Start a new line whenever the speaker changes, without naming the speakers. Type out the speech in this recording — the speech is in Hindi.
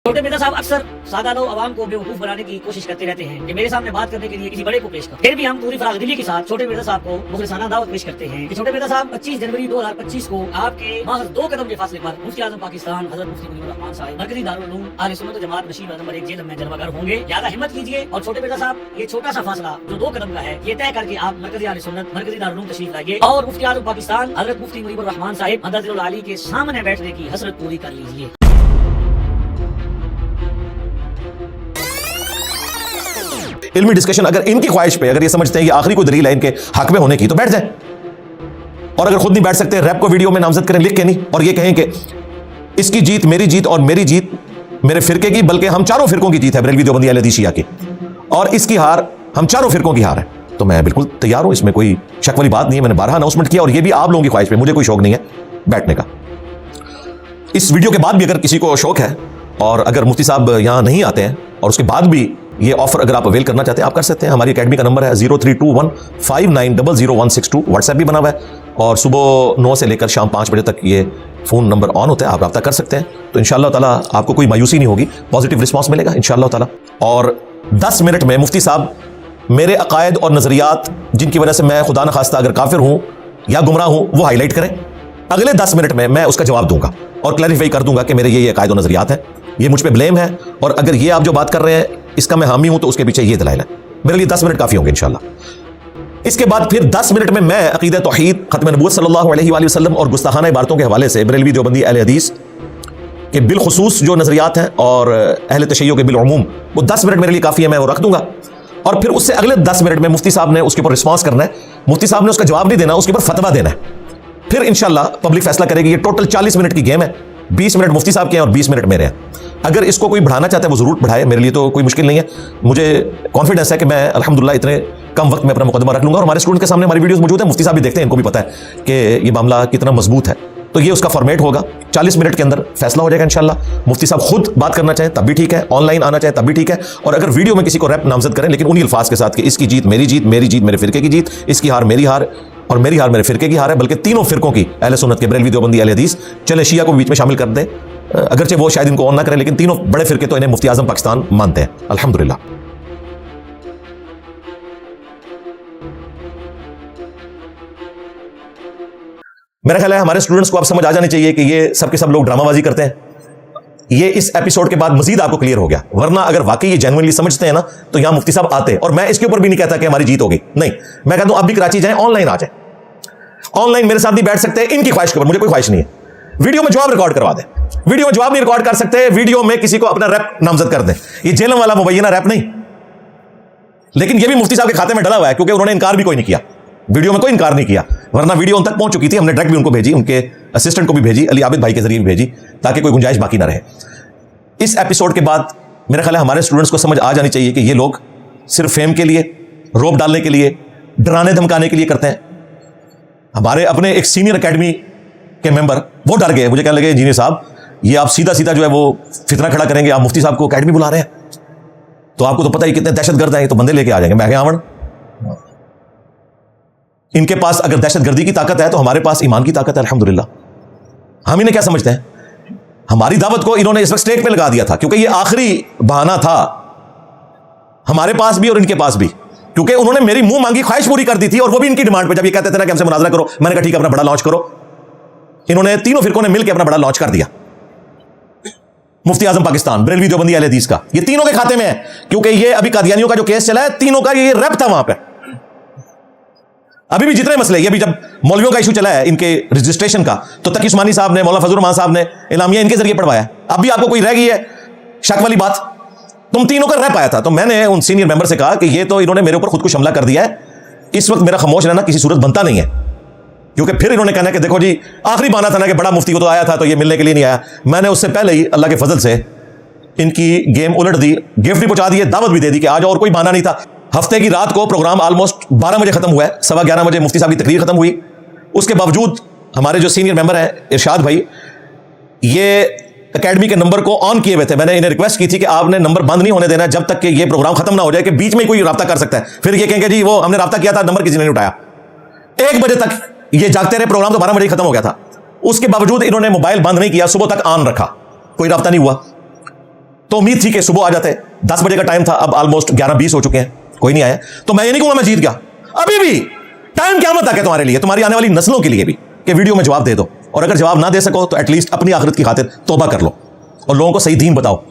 छोटे पिता साहब अक्सर सादा लोग आवाम को बेवकूफ बनाने की कोशिश करते रहते हैं कि मेरे सामने बात करने के लिए किसी बड़े को पेश करो। फिर भी हम पूरी फरागदिली के साथ छोटे पिता साहब को मुखलिसाना दावत पेश करते हैं कि छोटे पिता साहब 25 जनवरी 2025 को आपके महज 2 कदम के फासले पर मुफ्ती आजम पाकिस्तान हज़रत मुफ्ती मुजीबुर रहमान साहब मरकजी दारुल उलूम अहले सुन्नत व जमात नशीब नंबर 1 जेल में जलवागर होंगे। ज्यादा हिम्मत कीजिए और छोटे पिता साहब ये छोटा सा फासला जो 2 कदम का है ये तय करके आप मरकजी अहले सुन्नत मरकजी दारुल उलूम तशरीफ लाइए और मुफ्ती आजम पाकिस्तान हज़रत मुफ्ती मुजीबुर रहमान साहब मददुल आली के सामने बैठने की हसरत पूरी कर लीजिए।
इल्मी डिस्कशन अगर इनकी ख्वाहिश पे अगर ये समझते हैं कि आखिरी कोई दलील है इनके हक में होने की तो बैठ जाए, और अगर खुद नहीं बैठ सकते रैप को वीडियो में नामजद करें लिख के नहीं, और ये कहें कि इसकी जीत मेरी जीत और मेरी जीत मेरे फिरके की, बल्कि हम चारों फिरकों की जीत है बरेलवी देवबंदी अहले हदीस शिया की, और इसकी हार हम चारों फिरकों की हार है। तो मैं बिल्कुल तैयार हूं, इसमें कोई शक वाली बात नहीं है। मैंने 12 अनाउंसमेंट किया और ये भी आप लोगों की ख्वाहिश पे, मुझे कोई शौक नहीं है बैठने का। इस वीडियो के बाद भी अगर किसी को शौक है और अगर मुफ्ती साहब यहां नहीं आते हैं और उसके बाद भी ये ऑफर अगर आप अवेल करना चाहते हैं आप कर सकते हैं। हमारी एकेडमी का नंबर है 032159000162। व्हाट्सएप भी बना हुआ है और सुबह 9 से लेकर शाम 5 बजे तक ये फ़ोन नंबर ऑन होता है, आप रब्ता कर सकते हैं। तो इंशाअल्लाह ताला आपको कोई मायूसी नहीं होगी, पॉजिटिव रिस्पॉन्स मिलेगा इंशाअल्लाह ताला। और 10 मिनट में मुफ्ती साहब मेरे अकायद और नज़रियात जिनकी वजह से मैं खुदा न खास्ता अगर काफिर हूँ या गुमराह हूँ वो हाईलाइट करें। अगले 10 मिनट में मैं उसका जवाब दूंगा और क्लैरिफाई कर दूंगा कि मेरे ये अकायद और नज़रियात हैं, ये मुझ पर ब्लेम है, और अगर ये आप जो बात कर रहे हैं इसका मैं हामी हूं तो उसके पीछे ये दलाइल है। मेरे लिए 10 मिनट काफी होंगे इंशाअल्लाह। इसके बाद फिर 10 मिनट में मैं अकीदा तौहीद, खत्म नबूवत सल्लल्लाहु अलैहि वसल्लम और गुस्ताखाना इबारतों के हवाले से बरेलवी देवबंदी अहले हदीस के बिलखुसूस जो नजरियात हैं और अहले तशय्युअ के बिलउमूम, वो 10 मिनट मेरे लिए काफी है, मैं वो रख दूंगा। और फिर उससे अगले 10 मिनट में मुफ्ती साहब ने उसके ऊपर रिस्पॉन्स करना है, मुफ्ती साहब ने उसका जवाब नहीं देना, उसके ऊपर फतवा देना है। फिर इंशाअल्लाह पब्लिक फैसला करेगी। ये टोटल 40 मिनट की गेम है, 20 मिनट मुफ्ती साहब के हैं और 20 मिनट मेरे हैं। अगर इसको कोई बढ़ाना चाहता है वो जरूर बढ़ाए, मेरे लिए तो कोई मुश्किल नहीं है। मुझे कॉन्फिडेंस है कि मैं अल्हम्दुलिल्लाह इतने कम वक्त में अपना मुकदमा रख लूंगा। और हमारे स्टूडेंट के सामने हमारी वीडियोस मौजूद है, मुफ्ती साहब भी देखते हैं, इनको भी पता है कि ये मामला कितना मजबूत है। तो ये उसका फॉर्मेट होगा, 40 मिनट के अंदर फैसला हो जाएगा इंशाल्लाह। मुफ्ती साहब खुद बात करना चाहें तब भी ठीक है, ऑनलाइन आना चाहे तब भी ठीक है, और अगर वीडियो में किसी को रैप नामजद करें लेकिन उन्हीं अल्फाज के साथ कि इसकी जीत मेरी जीत, मेरी जीत मेरे फिरके की जीत, इसकी हार मेरी हार और मेरी हार मेरे फिरके की हार है, बल्कि तीनों फिरकों की, अहले सुन्नत के, बरेलवी देवबंदी अहले हदीस, चले शिया को बीच में शामिल कर दें, अगरचे वो शायद इनको ऑन ना करें, लेकिन तीनों बड़े फिरके तो इन्हें मुफ्ती आजम पाकिस्तान मानते हैं अल्हम्दुलिल्लाह। मेरा ख्याल है हमारे स्टूडेंट्स को अब समझ आ जानी चाहिए कि ये सब के सब लोग ड्रामाबाजी करते हैं। ये इस एपिसोड के बाद मजीद आपको क्लियर हो गया, वरना अगर वाकई ये जेन्युइनली समझते हैं ना तो यहां मुफ्ती साहब आते। और मैं इसके ऊपर भी नहीं कहता कि हमारी जीत हो गई, नहीं, मैं कहता हूं अब भी कराची जाएं, ऑनलाइन आ जाए, ऑनलाइन मेरे साथ नहीं बैठ सकते, इनकी ख्वाहिश के ऊपर, मुझे कोई ख्वाहिश नहीं है। वीडियो में जवाब रिकॉर्ड करवा दें, वीडियो में जवाब नहीं रिकॉर्ड कर सकते, वीडियो में किसी को अपना रैप नामजद कर दें। ये जेलम वाला मुबैना रैप नहीं, लेकिन ये भी मुफ्ती साहब के खाते में डला हुआ है क्योंकि उन्होंने इनकार भी कोई नहीं किया, वीडियो में कोई इनकार नहीं किया, वरना वीडियो उन तक पहुंच चुकी थी। हमने डायरेक्ट भी उनको भेजी, उनके असिस्टेंट को भी भेजी, अली आबिद भाई के जरिए भी भेजी, ताकि कोई गुंजाइश बाकी ना रहे। इस एपिसोड के बाद मेरा ख्याल है हमारे स्टूडेंट्स को समझ आ जानी चाहिए कि ये लोग सिर्फ फेम के लिए, रोब डालने के लिए, डराने धमकाने के लिए करते हैं। हमारे अपने एक सीनियर एकेडमी के मेंबर वो डर गए, मुझे कहने लगे इंजीनियर साहब ये आप सीधा सीधा जो है वो फितना खड़ा करेंगे, आप मुफ्ती साहब को एकेडमी बुला रहे हैं, तो आपको तो पता ही कितने दहशतगर्द हैं, तो बंदे लेके आ जाएंगे। मैं आवण, इनके पास अगर दहशतगर्दी की ताकत है तो हमारे पास ईमान की ताकत है अल्हम्दुलिल्लाह। हम इन्हें क्या समझते हैं, हमारी दावत को इन्होंने इस वक्त स्टेक पे लगा दिया था क्योंकि ये आखिरी बहाना था हमारे पास भी और इनके पास भी, क्योंकि उन्होंने मेरी मुंह मांगी ख्वाहिश पूरी कर दी थी, और वो भी इनकी डिमांड पे। जब ये कहते थे ना कि हमसे मुनाजरा करो, मैंने कहा ठीक है अपना बड़ा लॉन्च करो। इन्होंने तीनों फिरकों ने मिलकर अपना बड़ा लॉन्च कर दिया, मुफ्ती आजम पाकिस्तान, बरेलवी देवबंदी अहले हदीस का, ये तीनों के खाते में है, क्योंकि ये अभी कादियानियों का जो केस चला है, तीनों का ये रैप था वहां पे। अभी भी जितने मसले, ये भी जब मौलवियों का इशू चला है इनके रजिस्ट्रेशन का, तो तकी उस्मानी साहब ने, मौलाना फजल रहमान साहब ने इलामिया इनके जरिए पढ़वाया। अब भी आपको कोई रह गई है शक वाली बात, तुम तीनों का रैप आया था। तो मैंने उन सीनियर मेंबर से कहा कि ये तो इन्होंने मेरे ऊपर खुद कुछ हमला कर दिया है, इस वक्त मेरा खामोश रहना किसी सूरत बनता नहीं है, क्योंकि फिर इन्होंने कहना कि देखो जी आखिरी बहाना था ना कि बड़ा मुफ्ती को तो आया था तो ये मिलने के लिए नहीं आया। मैंने उससे पहले ही अल्लाह के फजल से इनकी गेम उलट दी, गिफ्ट भी पहुंचा दिए, दावत भी दे दी कि आज, और कोई बहाना नहीं था। हफ्ते की रात को प्रोग्राम ऑलमोस्ट 12 बजे खत्म हुआ है, 11:15 बजे मुफ्ती साहब की तकरीर खत्म हुई। उसके बावजूद हमारे जो सीनियर मेंबर हैं इरशाद भाई, ये एकेडमी के नंबर को ऑन किए हुए थे। मैंने इन्हें रिक्वेस्ट की थी कि आपने नंबर बंद नहीं होने देना जब तक कि ये प्रोग्राम खत्म ना हो जाए, कि बीच में कोई रब्ता कर सकता है, फिर ये कहेंगे जी वो हमने रब्ता किया था, नंबर किसी ने नहीं उठाया। 1 बजे तक ये जागते रहे, प्रोग्राम तो 12 बजे खत्म हो गया था। उसके बावजूद इन्होंने मोबाइल बंद नहीं किया, सुबह तक ऑन रखा, कोई रब्ता नहीं हुआ। तो उम्मीद थी कि सुबह आ जाते, 10 बजे का टाइम था, अब ऑलमोस्ट 11:20 हो चुके हैं, कोई नहीं आया। तो मैं ये नहीं कहूंगा मैं जीत गया, अभी भी टाइम क़यामत तक है तुम्हारे लिए, तुम्हारी आने वाली नस्लों के लिए भी, कि वीडियो में जवाब दे दो, और अगर जवाब ना दे सको तो एटलीस्ट अपनी आखिरत की खातिर तौबा कर लो और लोगों को सही दीन बताओ।